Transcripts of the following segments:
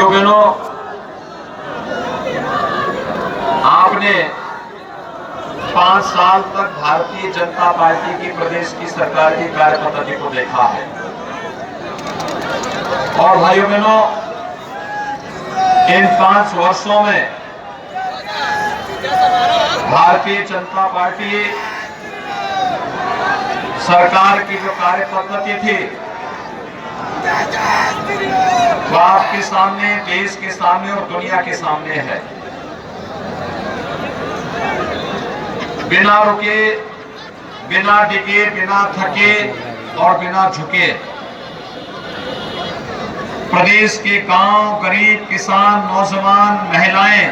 भाइयों बहनों, आपने 5 साल तक भारतीय जनता पार्टी की प्रदेश की सरकार की कार्य पद्धति को देखा है। और भाइयों बहनों, इन 5 वर्षों में भारतीय जनता पार्टी सरकार की जो कार्य पद्धति थी वो आपके सामने, देश के सामने और दुनिया के सामने है। बिना रुके, बिना डिगे, बिना थके और बिना झुके प्रदेश के गांव, गरीब, किसान, नौजवान, महिलाएं,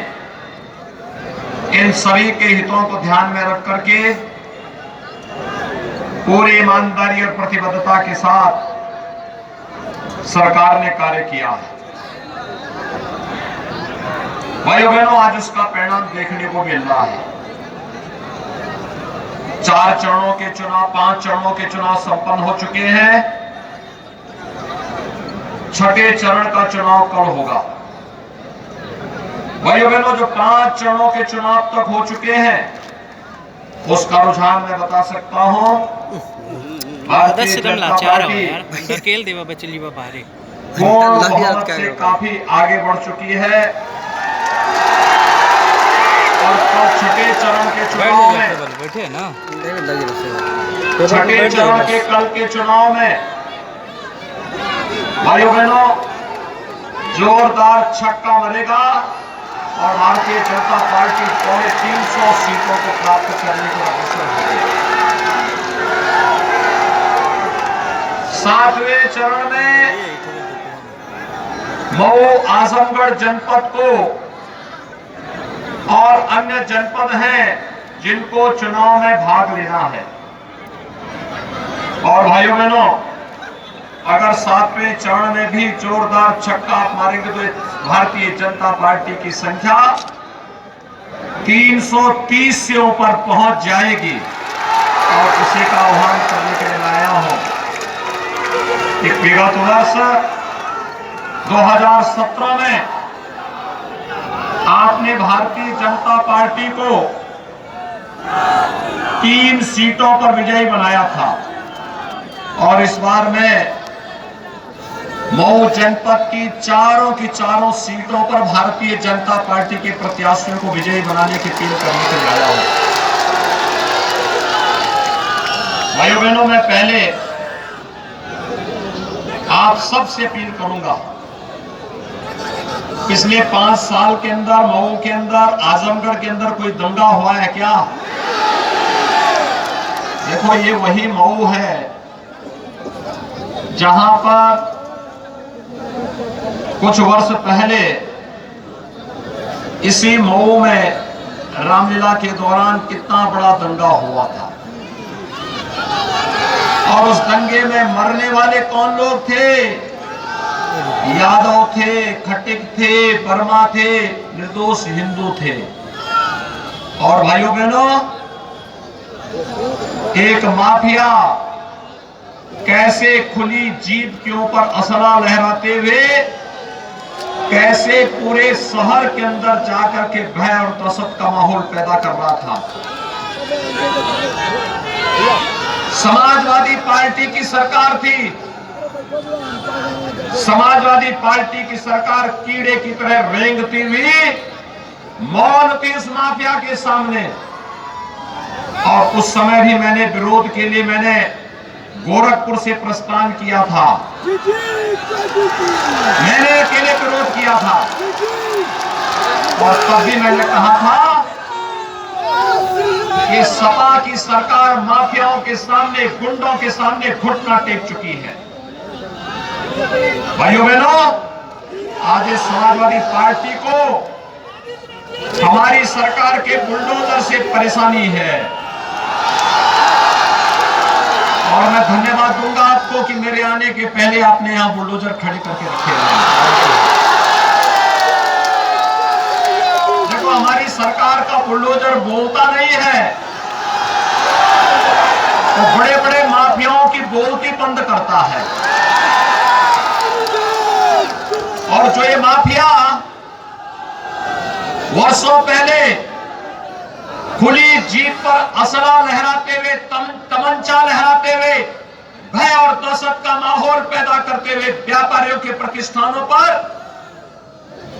इन सभी के हितों को ध्यान में रख करके पूरी ईमानदारी और प्रतिबद्धता के साथ सरकार ने कार्य किया है। भाइयों बहनों, आज उसका परिणाम देखने को मिल रहा है। 4 चरणों के चुनाव, 5 चरणों के चुनाव संपन्न हो चुके हैं। 6ठे चरण का चुनाव कल होगा। भाइयों बहनों, जो 5 चरणों के चुनाव तक हो चुके हैं उसका रुझान मैं बता सकता हूं। भारतीय जनता पार्टी पूर्ण बहुमत से काफी आगे बढ़ चुकी है और तो 6ठे चरण के चुनाव में, 6ठे चरण के कल के चुनाव में भाइयों बहनों जोरदार छक्का मरेगा और भारतीय जनता पार्टी 350 सीटों को प्राप्त करने को अग्रसर होगी। 7वें चरण में मऊ, आजमगढ़ जनपद को और अन्य जनपद हैं जिनको चुनाव में भाग लेना है। और भाइयों बहनों, अगर 7वें चरण में भी जोरदार छक्का आप मारेंगे तो भारतीय जनता पार्टी की संख्या 330 से ऊपर पहुंच जाएगी। और उसी का आह्वान करने के लिए आया हूं। एक विगत वर्ष 2017 में आपने भारतीय जनता पार्टी को 3 सीटों पर विजयी बनाया था और इस बार में मऊ जनपद की चारों सीटों पर भारतीय जनता पार्टी के प्रत्याशियों को विजयी बनाने की अपील करने के लिए आया हूं। भाइयों बहनों, मैं पहले आप सबसे अपील करूंगा, पिछले 5 साल के अंदर मऊ के अंदर, आजमगढ़ के अंदर कोई दंगा हुआ है क्या? देखो, ये वही मऊ है जहां पर कुछ वर्ष पहले इसी मऊ में रामलीला के दौरान कितना बड़ा दंगा हुआ था और उस दंगे में मरने वाले कौन लोग थे? यादव थे, खटिक थे, वर्मा थे, निर्दोष हिंदू थे। और भाइयों बहनों, एक माफिया कैसे खुली जीप के ऊपर असला लहराते हुए कैसे पूरे शहर के अंदर जाकर के भय और दहशत का माहौल पैदा कर रहा था। समाजवादी पार्टी की सरकार थी। समाजवादी पार्टी की सरकार कीड़े की तरह रेंगती हुई मौन थी उस माफिया के सामने। और उस समय भी मैंने विरोध के लिए गोरखपुर से प्रस्थान किया था। मैंने अकेले विरोध किया था और तब भी मैंने कहा था कि सपा की सरकार माफियाओं के सामने, गुंडों के सामने घुटना टेक चुकी है। भाइयों बहनों, आज इस समाजवादी पार्टी को हमारी सरकार के बुलडोजर से परेशानी है और मैं धन्यवाद दूंगा आपको कि मेरे आने के पहले आपने यहां बुलडोजर खड़े करके रखे हैं। देखो, हमारी सरकार का बुलडोजर बोलता नहीं है तो बड़े बड़े माफियाओं की बोलती बंद करता है और जो ये माफिया वर्षों पहले खुली जीप पर असला लहराते हुए, तमंचा लहराते हुए, भय और दहशत का माहौल पैदा करते हुए व्यापारियों के प्रतिष्ठानों पर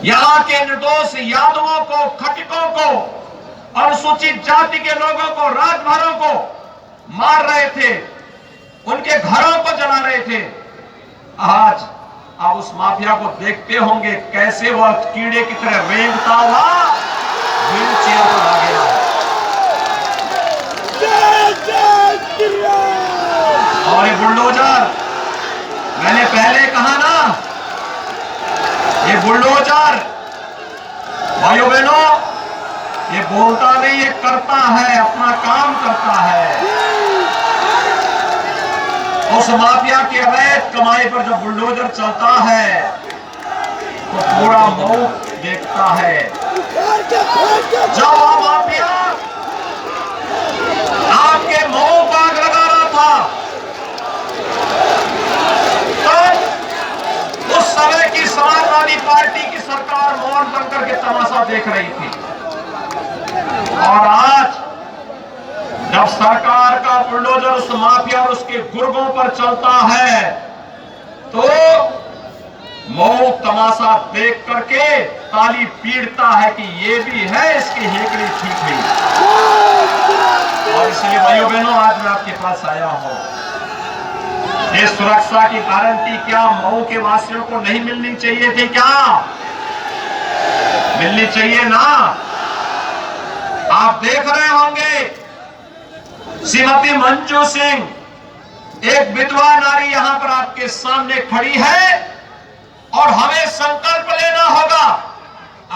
यहां के निर्दोष यादवों को, खटिकों को, अनुसूचित जाति के लोगों को, राजभरों को मार रहे थे, उनके घरों को जला रहे थे। आज आप उस माफिया को देखते होंगे कैसे वह कीड़े की तरह रेंगता हुआ व्हील चेयर पर आ गया। और ये बुलडोजर, मैंने पहले कहा ना, ये बुलडोजर भाइयों बहनों, ये बोलता नहीं, ये करता है, अपना काम करता है। उस माफिया की अवैध कमाई पर जब बुलडोजर चलता है तो पूरा मऊ देखता है। जब वह माफिया आपके मऊ को आग लगा रहा था तो उस समय की समाजवादी पार्टी की सरकार मौन बनकर के तमाशा देख रही थी। और आज जब सरकार का बुलडोजर उस माफिया और उसके गुर्गों पर चलता है तो मऊ तमाशा देख करके ताली पीटता है कि ये भी है, इसकी हेकड़ी ठीक है। और इसलिए भाइयों बहनों, आज मैं आपके पास आया हूं। ये सुरक्षा की गारंटी क्या मऊ के वासियों को नहीं मिलनी चाहिए थी? क्या मिलनी चाहिए ना? आप देख रहे होंगे श्रीमती मंजू सिंह, एक विधवा नारी यहां पर आपके सामने खड़ी है और हमें संकल्प लेना होगा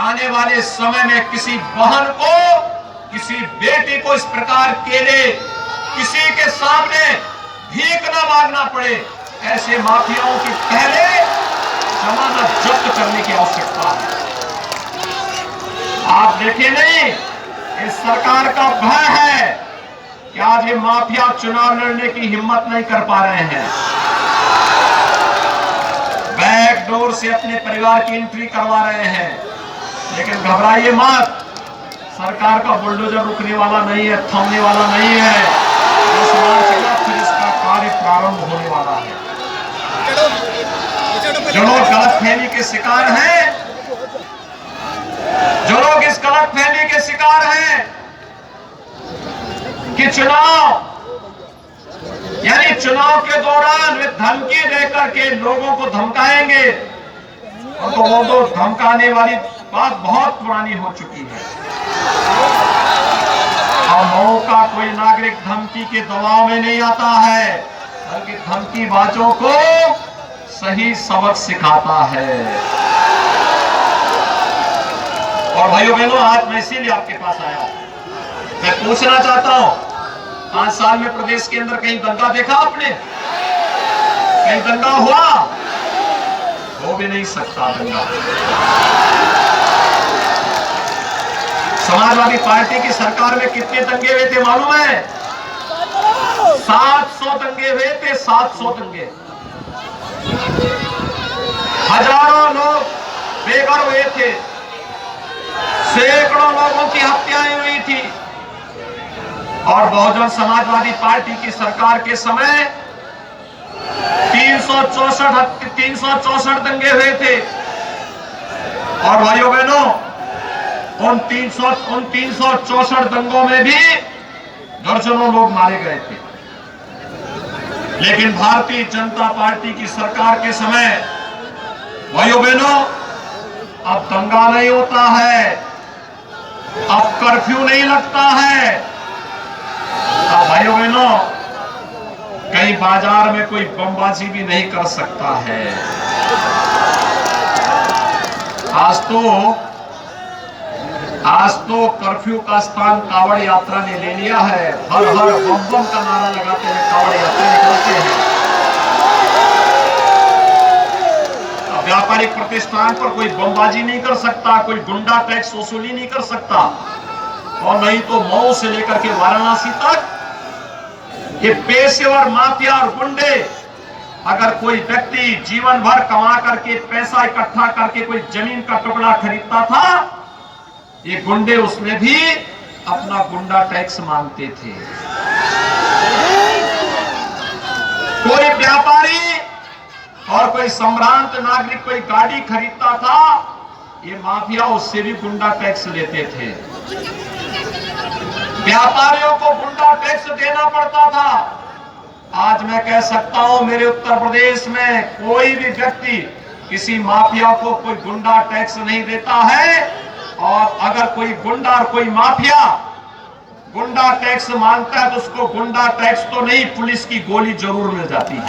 आने वाले समय में किसी बहन को, किसी बेटी को इस प्रकार अकेले किसी के सामने भीख न मांगना पड़े। ऐसे माफियाओं की पहले जमानत जब्त करने की आवश्यकता है। आप देखें नहीं, इस सरकार का भय है कि आज ये माफिया चुनाव लड़ने की हिम्मत नहीं कर पा रहे हैं। बैकडोर से अपने परिवार की एंट्री करवा रहे हैं। लेकिन घबराइए मत, सरकार का बुलडोजर रुकने वाला नहीं है, थमने वाला नहीं है। फिर इसका कार्य प्रारंभ होने वाला है। जो लोग गलतफहमी के शिकार हैं, जो लोग इस गलतफहमी के शिकार हैं कि चुनाव यानी चुनाव के दौरान वे धमकी देकर के लोगों को धमकाएंगे, उनको वो तो धमकाने वाली बात बहुत पुरानी हो चुकी है। और मऊ का कोई नागरिक धमकी के दबाव में नहीं आता है, बल्कि धमकी बाजों को सही सबक सिखाता है। और भाइयों बहनों, आज मैं इसीलिए आपके पास आया हूं। मैं पूछना चाहता हूं, 5 साल में प्रदेश के अंदर कहीं दंगा देखा आपने? कहीं दंगा हुआ? हो भी नहीं सकता दंगा। समाजवादी पार्टी की सरकार में कितने दंगे हुए थे मालूम है? 700 दंगे हुए थे, 700 दंगे। हजारों लोग बेघर हुए थे, सैकड़ों लोगों की हत्याएं हुई थी। और बहुजन समाजवादी पार्टी की सरकार के समय 364 दंगे हुए थे। और भाइयों बहनों, उन 364 दंगों में भी दर्जनों लोग मारे गए थे। लेकिन भारतीय जनता पार्टी की सरकार के समय भाइयों बहनों, अब दंगा नहीं होता है, अब कर्फ्यू नहीं लगता है। अब भाइयों बहनों, कहीं बाजार में कोई बमबाजी भी नहीं कर सकता है। आज तो कर्फ्यू का स्थान कावड़ यात्रा ने ले लिया है। हर हर बम बम का नारा लगाते हुए कावड़ यात्रा निकलते हैं। व्यापारिक प्रतिष्ठान पर कोई बमबाजी नहीं कर सकता, कोई गुंडा टैक्स वसूली नहीं कर सकता। और नहीं तो मऊ से लेकर के वाराणसी तक ये पेशेवर माफिया और गुंडे अगर कोई व्यक्ति जीवन भर कमा करके पैसा इकट्ठा करके कोई जमीन का टुकड़ा खरीदता था, ये गुंडे उसमें भी अपना गुंडा टैक्स मांगते थे। कोई व्यापारी और कोई सम्भ्रांत नागरिक कोई गाड़ी खरीदता था, ये माफिया उससे भी गुंडा टैक्स लेते थे। व्यापारियों को गुंडा टैक्स देना पड़ता था। आज मैं कह सकता हूं मेरे उत्तर प्रदेश में कोई भी व्यक्ति किसी माफिया को कोई गुंडा टैक्स नहीं देता है, और अगर कोई गुंडा और कोई माफिया गुंडा टैक्स मांगता है तो उसको गुंडा टैक्स तो नहीं, पुलिस की गोली जरूर मिल जाती है।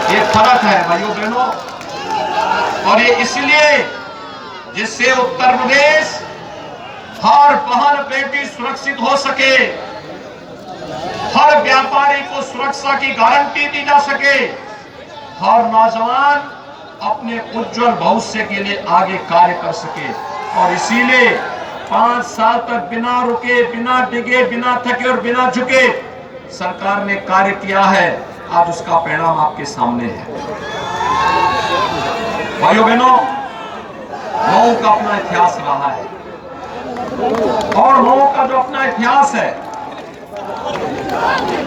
ये फर्क है भाइयों बहनों, और ये इसलिए जिससे उत्तर प्रदेश हर बहन बेटी सुरक्षित हो सके, हर व्यापारी को सुरक्षा की गारंटी दी जा सके, हर नौजवान अपने उज्जवल भविष्य के लिए आगे कार्य कर सके। और इसीलिए 5 साल तक बिना रुके, बिना डिगे, बिना थके और बिना झुके सरकार ने कार्य किया है। आज उसका परिणाम आपके सामने है। भाइयों बहनों, मऊ का अपना इतिहास रहा है, और मऊ का जो अपना इतिहास है,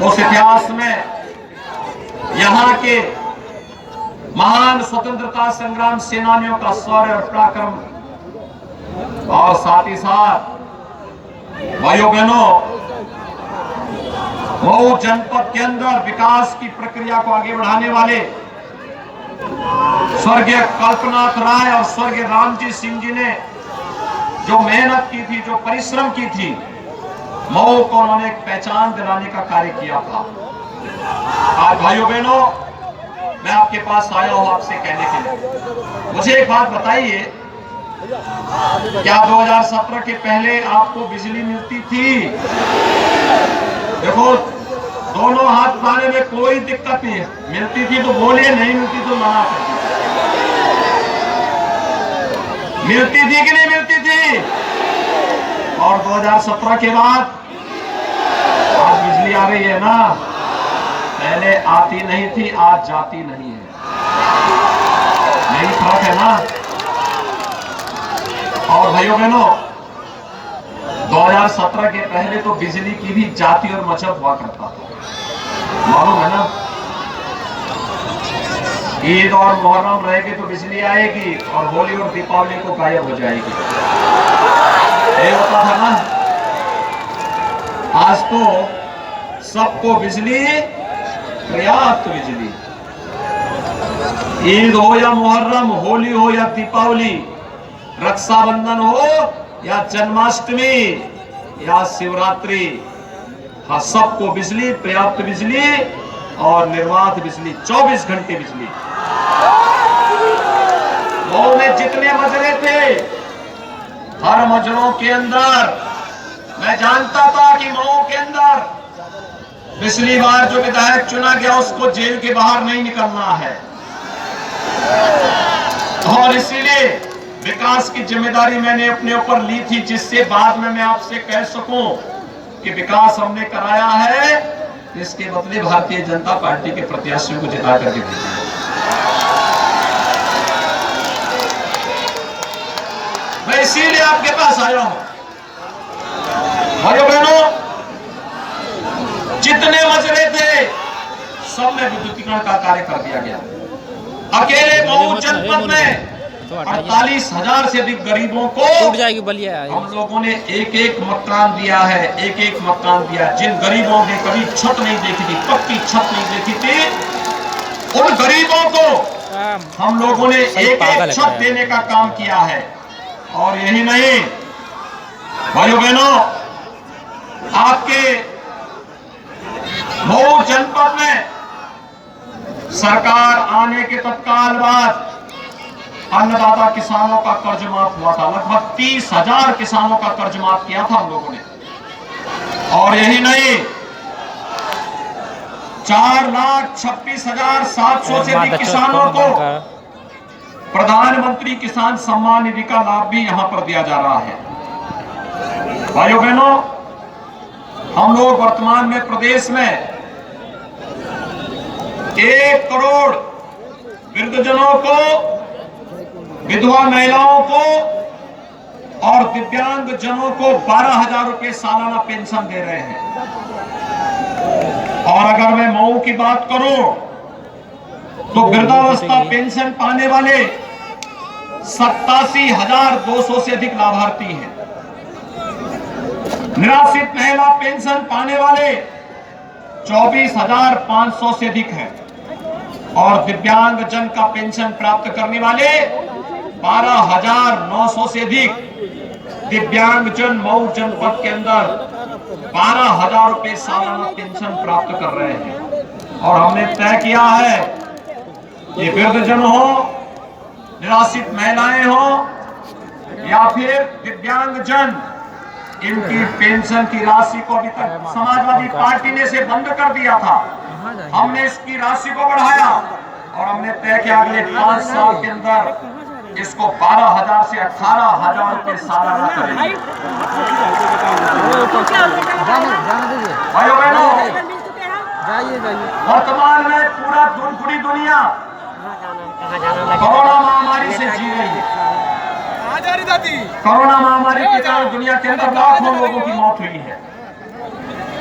उस इतिहास में यहां के महान स्वतंत्रता संग्राम सेनानियों का शौर्य और पराक्रम, और साथ ही साथ भाइयों बहनों, मऊ जनपद के अंदर विकास की प्रक्रिया को आगे बढ़ाने वाले स्वर्गीय कल्पनाथ राय और स्वर्गीय रामजी सिंह जी ने जो मेहनत की थी, जो परिश्रम की थी, मऊ को उन्होंने एक पहचान दिलाने का कार्य किया था। आज भाइयों बहनों, मैं आपके पास आया हूं आपसे कहने के लिए, मुझे एक बात बताइए, क्या 2017 के पहले आपको बिजली मिलती थी? देखो, दोनों हाथ उठाने में कोई दिक्कत नहीं है। मिलती थी तो बोलिए, नहीं मिलती तो मना कर दीजिए। मिलती थी कि नहीं मिलती थी? और 2017 के बाद आज बिजली आ रही है ना, पहले आती नहीं थी, आज जाती नहीं है। यही फर्क है ना। और भाइयों बहनों, 2017 के पहले तो बिजली की भी जाति और मजहब हुआ करता था, मालूम है ना। ईद और मुहर्रम रहेगी तो बिजली आएगी, और होली और दीपावली को गायब हो जाएगी, ये होता था ना। आज तो सबको बिजली, पर्याप्त बिजली। ईद हो या मुहर्रम, होली हो या दीपावली, रक्षाबंधन हो या जन्माष्टमी या शिवरात्रि, हाँ, सबको बिजली, पर्याप्त बिजली और निर्बाध बिजली, 24 घंटे बिजली। मऊ में जितने मजरे थे, हर मजरों के अंदर मैं जानता था कि मऊ के अंदर पिछली बार जो विधायक चुना गया उसको जेल के बाहर नहीं निकलना है, और इसीलिए विकास की जिम्मेदारी मैंने अपने ऊपर ली थी, जिससे बाद में मैं आपसे कह सकूं कि विकास हमने कराया है, इसके बदले भारतीय जनता पार्टी के प्रत्याशियों को जिता करके भेजिए। मैं इसीलिए आपके पास आया हूं। भाइयों बहनों, जितने मसले थे सब में विद्युतीकरण का कार्य कर दिया गया। अकेले मऊ जनपद में 48,000 से अधिक गरीबों को हम लोगों ने एक एक मकान दिया है, एक एक मकान दिया। जिन गरीबों ने कभी छत नहीं देखी थी, पक्की छत नहीं देखी थी, उन गरीबों को हम लोगों ने एक एक छत देने का काम किया है। और यही नहीं भाइयों बहनों, आपके मऊ जनपद में सरकार आने के तत्काल बाद अन्नदाता किसानों का कर्ज माफ हुआ था। लगभग 30,000 किसानों का कर्ज माफ किया था हम लोगों ने। और यही नहीं, 4,26,700 से अधिक किसानों को प्रधानमंत्री किसान सम्मान निधि का लाभ भी यहां पर दिया जा रहा है। भाइयों बहनों, हम लोग वर्तमान में प्रदेश में 1 करोड़ वृद्धजनों को, विधवा महिलाओं को और दिव्यांग जनों को 12,000 रुपए सालाना पेंशन दे रहे हैं। और अगर मैं मऊ की बात करूं तो वृद्धावस्था पेंशन पाने वाले 87,200 से अधिक लाभार्थी हैं। निराश्रित महिला पेंशन पाने वाले 24,500 से अधिक हैं और दिव्यांग जन का पेंशन प्राप्त करने वाले 12,900 से अधिक दिव्यांग जन मऊ जनपद के अंदर 12,000 रुपए सालाना पेंशन प्राप्त कर रहे हैं। और हमने तय किया है ये वृद्धजन हो, निराश्रित महिलाएं हो या फिर दिव्यांग जन, इनकी पेंशन की राशि को अभी तक समाजवादी पार्टी ने इसे बंद कर दिया था। हमने इसकी राशि को बढ़ाया और हमने तय किया अगले 5 साल के अंदर इसको 12,000 से 18,000 रुपए सालाना करेंगे। भाइयों बहनों, वर्तमान में पूरी दुनिया कोरोना महामारी से जी रही है। कोरोना महामारी के कारण दुनिया के अंदर लाखों लोगों की मौत हुई है।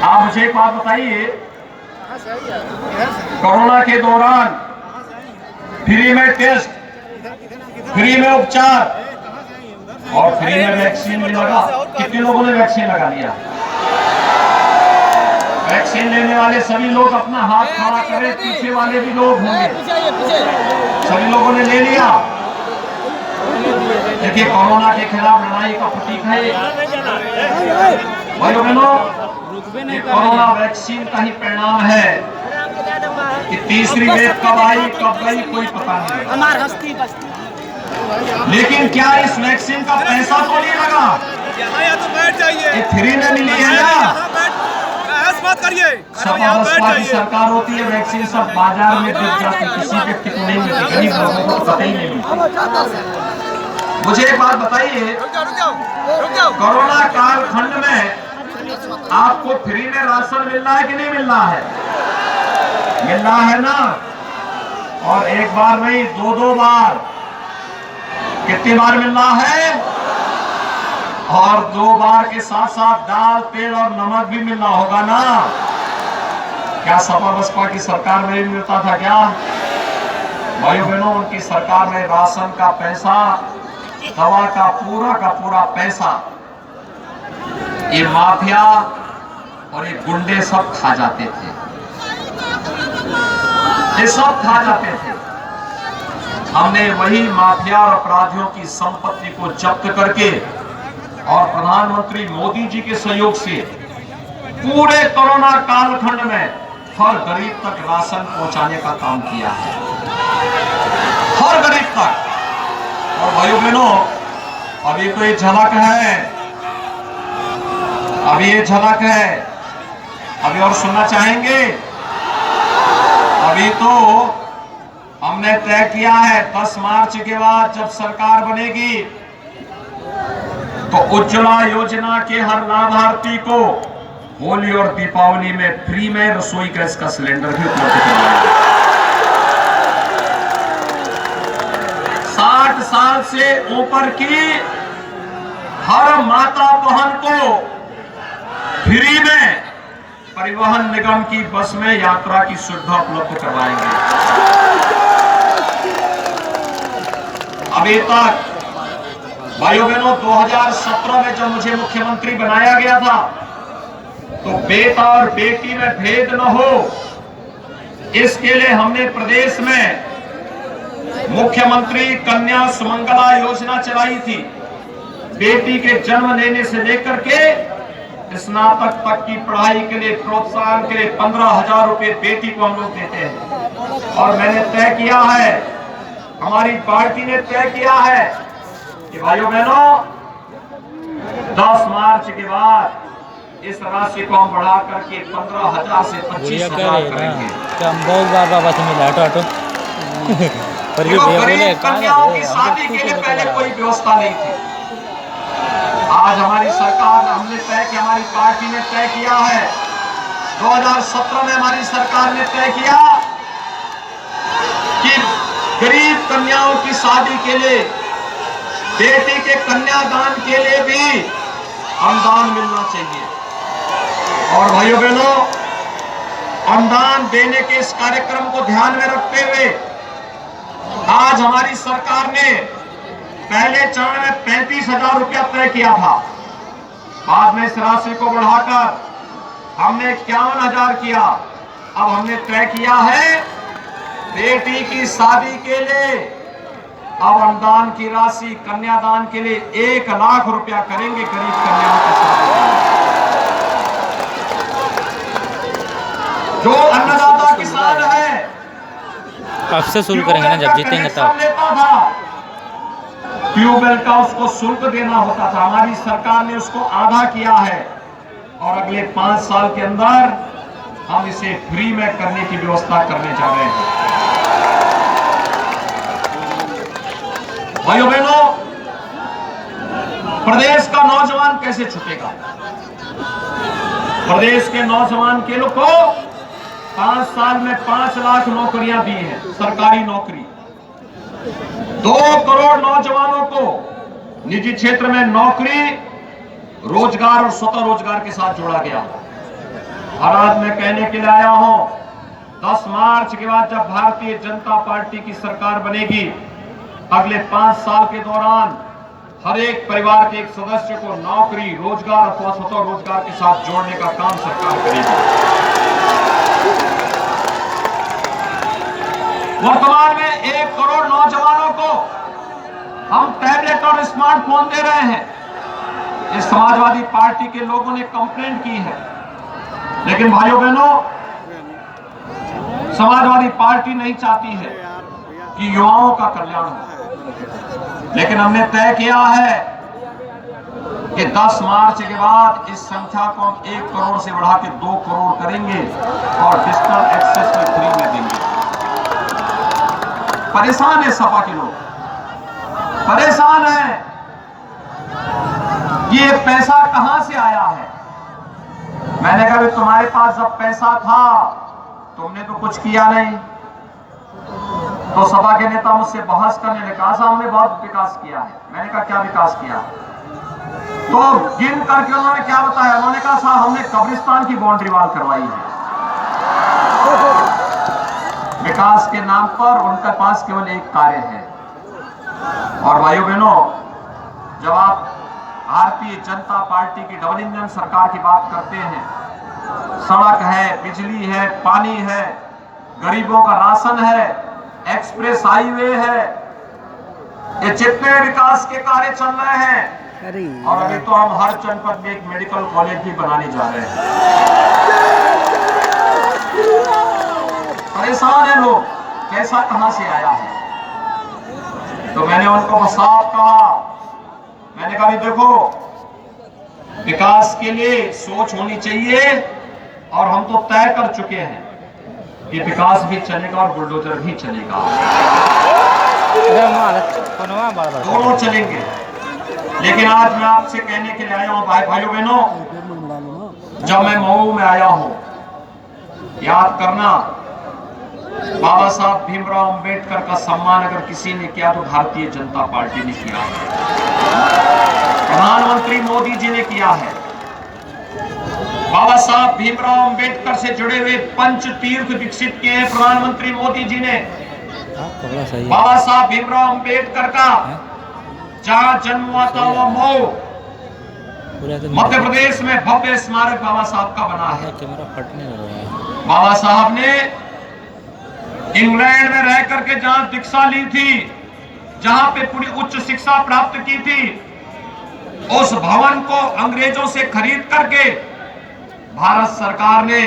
आप मुझे एक बात बताइए, कोरोना के दौरान फ्री में टेस्ट, फ्री में उपचार और फ्री में वैक्सीन भी लगा। कितने लोगों ने वैक्सीन लगा लिया? वैक्सीन लेने वाले सभी लोग अपना हाथ खड़ा करें, पीछे वाले भी लोग होंगे। सभी लोगों ने ले लिया। देखिए, कोरोना के खिलाफ लड़ाई का प्रतीक है भाइयों बहनों। ये कोरोना वैक्सीन का ही परिणाम है कि तीसरी वेव कब आई कब गई कोई पता नहीं। लेकिन क्या इस वैक्सीन का पैसा तो नहीं लगा? ये फ्री में मिली है ना? सपा बसपा की सरकार होती है, वैक्सीन सब बाजार में बिक जाती, किसी व्यक्ति को नहीं मिलती, गरीब लोगों को पता ही नहीं मिलती। मुझे एक बात बताइए, कोरोना कालखंड में आपको फ्री में राशन मिल रहा है कि नहीं मिल रहा है? मिल रहा है ना? और एक बार नहीं, 2-2 बार। कितनी बार मिल रहा है? और 2 बार के साथ साथ दाल, तेल और नमक भी मिलना होगा ना? क्या सपा बसपा की सरकार में भी मिलता था क्या? भाइयों बहनों, उनकी सरकार में राशन का पैसा, दवा का पूरा पैसा ये माफिया और ये गुंडे सब खा जाते थे। ये सब खा जाते थे। हमने वही माफिया और अपराधियों की संपत्ति को जब्त करके और प्रधानमंत्री मोदी जी के सहयोग से पूरे कोरोना कालखंड में हर गरीब तक राशन पहुंचाने का काम किया है, हर गरीब तक। और भाइयों बहनों, अभी तो ये झलक है, अभी ये झलक है, अभी और सुनना चाहेंगे? अभी तो हमने तय किया है 10 मार्च के बाद जब सरकार बनेगी तो उज्ज्वला योजना के हर लाभार्थी को होली और दीपावली में फ्री में रसोई गैस का सिलेंडर भी उपलब्ध कराएंगे। 60 साल से ऊपर की हर माता बहन को फ्री में परिवहन निगम की बस में यात्रा की सुविधा उपलब्ध करवाएंगे। अभी तक भाइयों बहनों, 2017 में जब मुझे मुख्यमंत्री बनाया गया था तो बेटा और बेटी में भेद न हो, इसके लिए हमने प्रदेश में मुख्यमंत्री कन्या सुमंगला योजना चलाई थी। बेटी के जन्म लेने से लेकर के स्नातक तक की पढ़ाई के लिए प्रोत्साहन के लिए 15,000 रुपए बेटी को हम लोग देते हैं। और मैंने तय किया है, हमारी पार्टी ने तय किया है कि भाइयों बहनों, 10 मार्च के बाद इस राशि को हम बढ़ा करके 15,000 से 25,000 करेंगे। गरीब कन्याओं की शादी के लिए पहले कोई व्यवस्था नहीं थी। आज हमारी सरकार, हमने तय किया, हमारी पार्टी ने तय किया है, 2017 में हमारी सरकार ने तय किया गरीब कन्याओं की शादी के लिए, बेटी के कन्यादान के लिए भी अनुदान मिलना चाहिए। और भाइयों बहनों, अनुदान देने के इस कार्यक्रम को ध्यान में रखते हुए आज हमारी सरकार ने पहले चरण में 35,000 रुपया तय किया था। बाद में इस राशि को बढ़ाकर हमने 51,000 किया। अब हमने तय किया है बेटी की शादी के लिए अब अनुदान की राशि कन्यादान के लिए 1 लाख रुपया करेंगे गरीब कन्याओं के साथ। जो अन्नदाता किसान है अब से शुरू करेंगे ना, जब जीतेंगे तब। ट्यूबवेल का उसको शुल्क देना होता था, हमारी सरकार ने उसको आधा किया है और अगले 5 साल के अंदर हम इसे फ्री में करने की व्यवस्था करने जा रहे हैं। भाइयों बहनों, प्रदेश का नौजवान कैसे छूटेगा? प्रदेश के नौजवान के लोग को 5 साल में 5 लाख नौकरियां दी हैं, सरकारी नौकरी। 2 करोड़ नौजवानों को निजी क्षेत्र में नौकरी, रोजगार और स्वतः रोजगार के साथ जोड़ा गया। और आज मैं कहने के लिए आया हूं, 10 मार्च के बाद जब भारतीय जनता पार्टी की सरकार बनेगी, अगले 5 साल के दौरान हर एक परिवार के एक सदस्य को नौकरी, रोजगार अथवा स्वतः रोजगार के साथ जोड़ने का काम सरकार करेगी। वर्तमान में 1 करोड़ नौजवानों को हम टैबलेट और स्मार्टफोन दे रहे हैं। इस समाजवादी पार्टी के लोगों ने कंप्लेंट की है, लेकिन भाइयों बहनों, समाजवादी पार्टी नहीं चाहती है कि युवाओं का कल्याण हो। लेकिन हमने तय किया है कि 10 मार्च के बाद इस संख्या को हम 1 करोड़ से बढ़ा के 2 करोड़ करेंगे और डिजिटल एक्सेस में फ्री में देंगे। परेशान है सपा के लोग, परेशान है ये पैसा कहां से आया है। मैंने कहा तुम्हारे पास जब पैसा था तुमने तो कुछ किया नहीं। तो सपा के नेता मुझसे बहस करने लगे, कहा साहब हमने बहुत विकास किया है। मैंने कहा क्या विकास किया? तो गिन करके उन्होंने क्या बताया? उन्होंने कहा साहब हमने कब्रिस्तान की बाउंड्री वॉल करवाई है। विकास के नाम पर उनके पास केवल एक कार्य है। और भाइयों बहनों, जब आप भारतीय जनता पार्टी की डबल इंजन सरकार की बात करते हैं, सड़क है, बिजली है, पानी है, गरीबों का राशन है, एक्सप्रेस हाईवे है, ये जितने विकास के कार्य चल रहे हैं, और अभी तो हम हर जनपद में एक मेडिकल कॉलेज भी बनाने जा रहे हैं। परेशान है लोग, पैसा कहां से आया है? तो मैंने उनको साफ कहा, मैंने कहा देखो, विकास के लिए सोच होनी चाहिए और हम तो तय कर चुके हैं कि विकास भी चलेगा और बुलडोजर भी चलेगा, दोनों चलेंगे। लेकिन आज मैं आपसे कहने के लिए आया हूं भाइयों बहनों, जब मैं मऊ में आया हूं, याद करना बाबा साहब भीमराव अंबेडकर का सम्मान अगर किसी ने किया तो भारतीय जनता पार्टी ने किया है, प्रधानमंत्री मोदी जी ने किया है। बाबा साहब भीमराव अंबेडकर से जुड़े हुए पंच तीर्थ विकसित किए हैं प्रधानमंत्री मोदी जी ने। बाबा साहब भीमराव अंबेडकर का जहां जन्म हुआ था वो मऊ मध्य प्रदेश में भव्य स्मारक बाबा साहब का बना है। बाबा साहब ने इंग्लैंड में रह करके जहां दीक्षा ली थी, जहां पे पूरी उच्च शिक्षा प्राप्त की थी, उस भवन को अंग्रेजों से खरीद करके भारत सरकार ने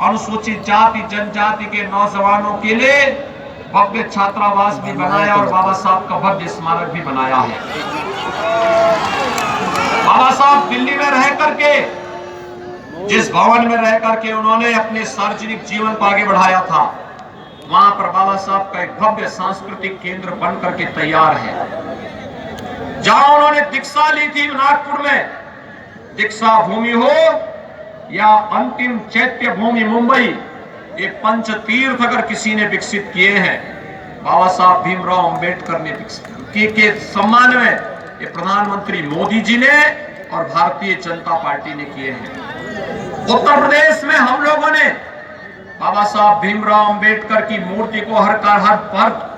अनुसूचित जाति जनजाति के नौजवानों के लिए भव्य छात्रावास भी बनाया और बाबा साहब का भव्य स्मारक भी बनाया है। बाबा साहब दिल्ली में रह करके, जिस भवन में रह करके उन्होंने अपने सार्वजनिक जीवन को आगे बढ़ाया था, वहां पर बाबा साहब का एक भव्य सांस्कृतिक केंद्र बन करके तैयार है। जहां उन्होंने दीक्षा ली थी नागपुर में, दीक्षा भूमि हो या अंतिम चैत्य भूमि मुंबई, ये पंच तीर्थ अगर किसी ने विकसित किए हैं बाबा साहब भीमराव अंबेडकर ने के सम्मान में ये प्रधानमंत्री मोदी जी ने और भारतीय जनता पार्टी ने किए हैं। उत्तर प्रदेश में हम लोगों ने बाबा साहब भीमराव अंबेडकर की मूर्ति को हर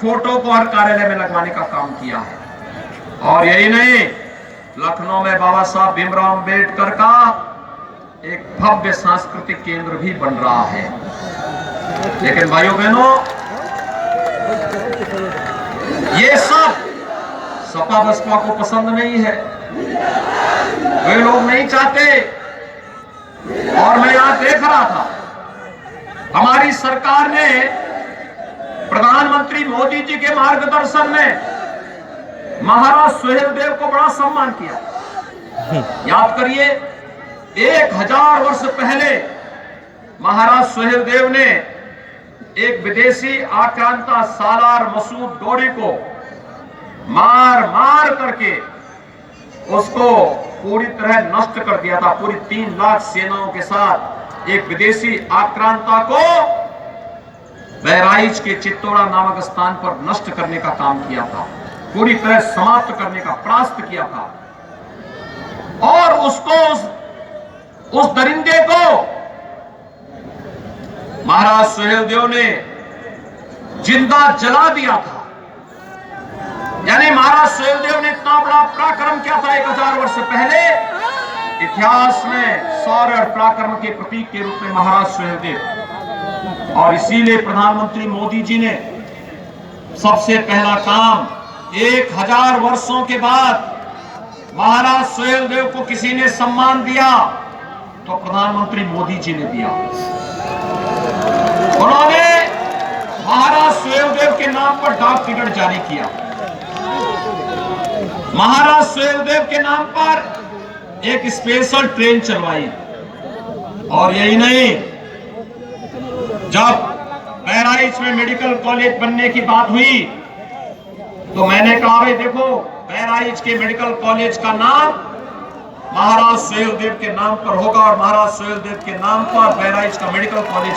फोटो को हर कार्यालय में लगवाने का काम किया है। और यही नहीं, लखनऊ में बाबा साहब भीमराव अंबेडकर का एक भव्य सांस्कृतिक केंद्र भी बन रहा है। लेकिन भाइयों बहनों, ये सब सपा बसपा को पसंद नहीं है, वे लोग नहीं चाहते। और मैं यहां देख रहा था, हमारी सरकार ने प्रधानमंत्री मोदी जी के मार्गदर्शन में महाराज सुहेलदेव को बड़ा सम्मान किया। याद करिए, 1000 वर्ष पहले महाराज सुहेलदेव ने एक विदेशी आक्रांता सालार मसूद गौरी को मार मार करके उसको पूरी तरह नष्ट कर दिया था। पूरी 3 लाख सेनाओं के साथ एक विदेशी आक्रांता को बहराइच के चित्तौड़ा नामक स्थान पर नष्ट करने का काम किया था, पूरी तरह समाप्त करने का परास्त किया था। और उसको उस दरिंदे को महाराज सुहेलदेव ने जिंदा जला दिया था। यानी महाराज सुहेलदेव ने इतना बड़ा पराक्रम किया था 1000 वर्ष पहले। इतिहास में शौर्य और पराक्रम के प्रतीक के रूप में महाराज सुहेलदेव। और इसीलिए प्रधानमंत्री मोदी जी ने सबसे पहला काम, 1000 वर्षों के बाद महाराज सुहेलदेव को किसी ने सम्मान दिया तो प्रधानमंत्री मोदी जी ने दिया। उन्होंने महाराज सुहेलदेव के नाम पर डाक टिकट जारी किया। महाराज सुहेलदेव के नाम पर एक स्पेशल ट्रेन चलवाई। और यही नहीं, जब बहराइच में मेडिकल कॉलेज बनने की बात हुई तो मैंने कहा, भाई देखो, बहराइच के मेडिकल कॉलेज का नाम महाराज सुहेलदेव के नाम पर होगा और महाराज सुहेलदेव के नाम पर बहराइच का मेडिकल कॉलेज